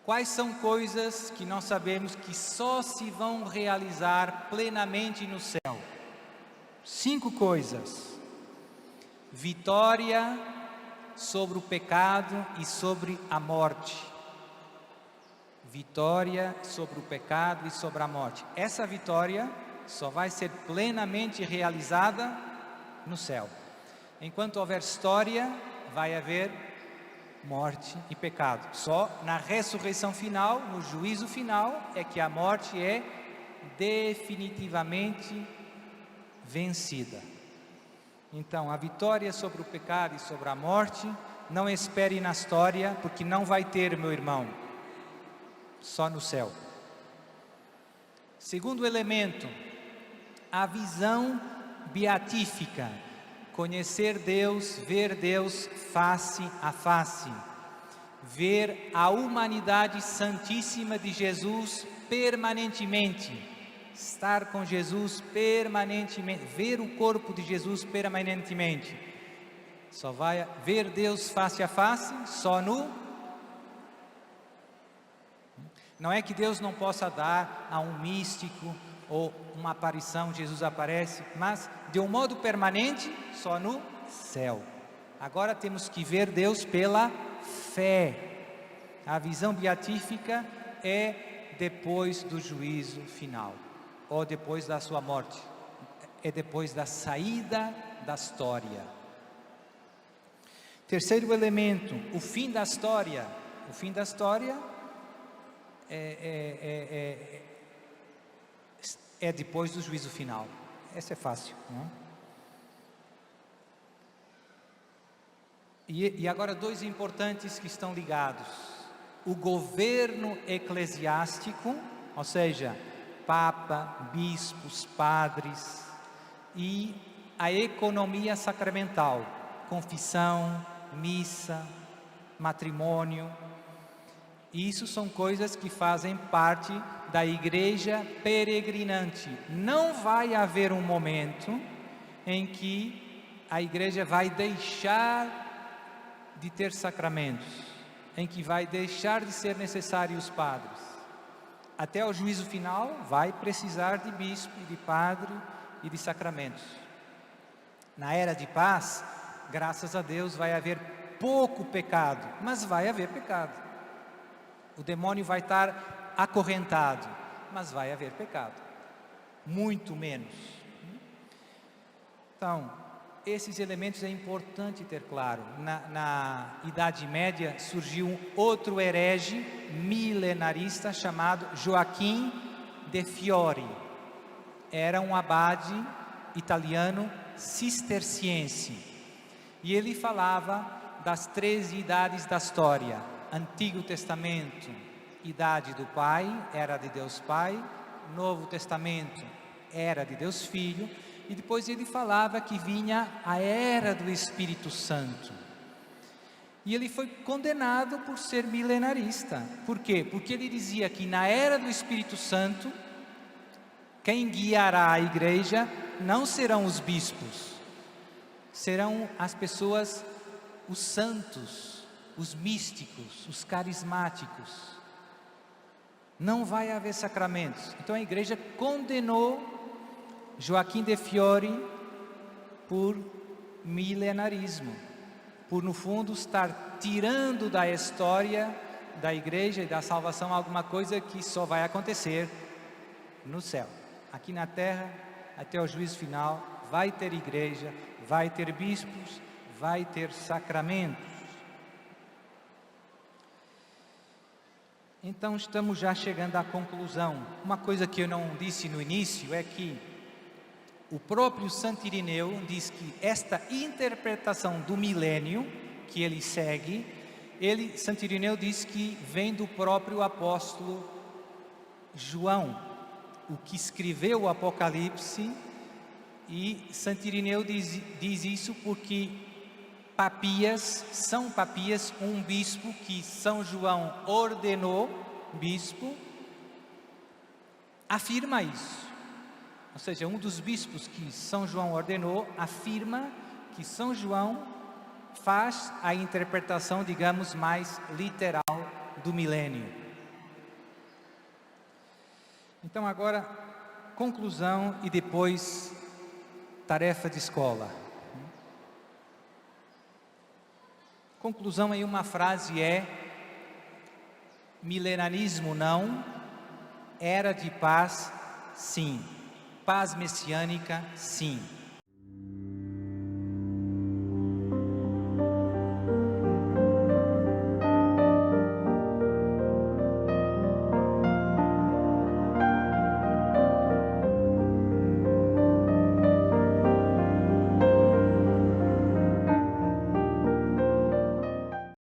Quais são coisas que nós sabemos que só se vão realizar plenamente no céu? 5 coisas. Vitória sobre o pecado e sobre a morte. Vitória sobre o pecado e sobre a morte. Essa vitória só vai ser plenamente realizada no céu. Enquanto houver história, vai haver morte e pecado. Só na ressurreição final, no juízo final, é que a morte é definitivamente vencida. Então, a vitória sobre o pecado e sobre a morte, não espere na história, porque não vai ter, meu irmão, só no céu. Segundo elemento, a visão beatífica, conhecer Deus, ver Deus face a face, ver a humanidade santíssima de Jesus permanentemente, estar com Jesus permanentemente, ver o corpo de Jesus permanentemente. Só vai ver Deus face a face, só no... Não é que Deus não possa dar a um místico ou uma aparição, Jesus aparece, mas de um modo permanente, só no céu. Agora temos que ver Deus pela fé. A visão beatífica é depois do juízo final, ou depois da sua morte, é depois da saída da história. Terceiro elemento, o fim da história. O fim da história é depois do juízo final. Essa é fácil, não é? E agora 2 importantes que estão ligados. O governo eclesiástico, ou seja, Papa, bispos, padres, e a economia sacramental, confissão, missa, matrimônio. Isso são coisas que fazem parte da igreja peregrinante. Não vai haver um momento em que a igreja vai deixar de ter sacramentos, em que vai deixar de ser necessário os padres. Até o juízo final vai precisar de bispo, de padre e de sacramentos. Na era de paz, graças a Deus, vai haver pouco pecado, mas vai haver pecado. O demônio vai estar acorrentado, mas vai haver pecado, muito menos. Então, esses elementos é importante ter claro. Na Idade Média surgiu um outro herege milenarista chamado Joaquim de Fiori. Era um abade italiano cisterciense, e ele falava das 3 idades da história: Antigo Testamento, idade do Pai, era de Deus Pai; Novo Testamento, era de Deus Filho; e depois ele falava que vinha a era do Espírito Santo. E ele foi condenado por ser milenarista. Por quê? Porque ele dizia que na era do Espírito Santo, quem guiará a igreja não serão os bispos, serão as pessoas, os santos, os místicos, os carismáticos. Não vai haver sacramentos. Então a igreja condenou Joaquim de Fiori por milenarismo, por no fundo estar tirando da história da igreja e da salvação alguma coisa que só vai acontecer no céu. Aqui na terra, até o juízo final, vai ter igreja, vai ter bispos, vai ter sacramentos. Então estamos já chegando à conclusão. Uma coisa que eu não disse no início é que o próprio Santo Irineu diz que esta interpretação do milênio que ele segue, Santo Irineu diz que vem do próprio apóstolo João, o que escreveu o Apocalipse. E Santo Irineu diz isso porque São Papias, um bispo que São João ordenou bispo, afirma isso. Ou seja, um dos bispos que São João ordenou afirma que São João faz a interpretação, digamos, mais literal do milênio. Então agora, conclusão e depois tarefa de escola. Conclusão em uma frase é: milenarismo não, era de paz sim, paz messiânica sim.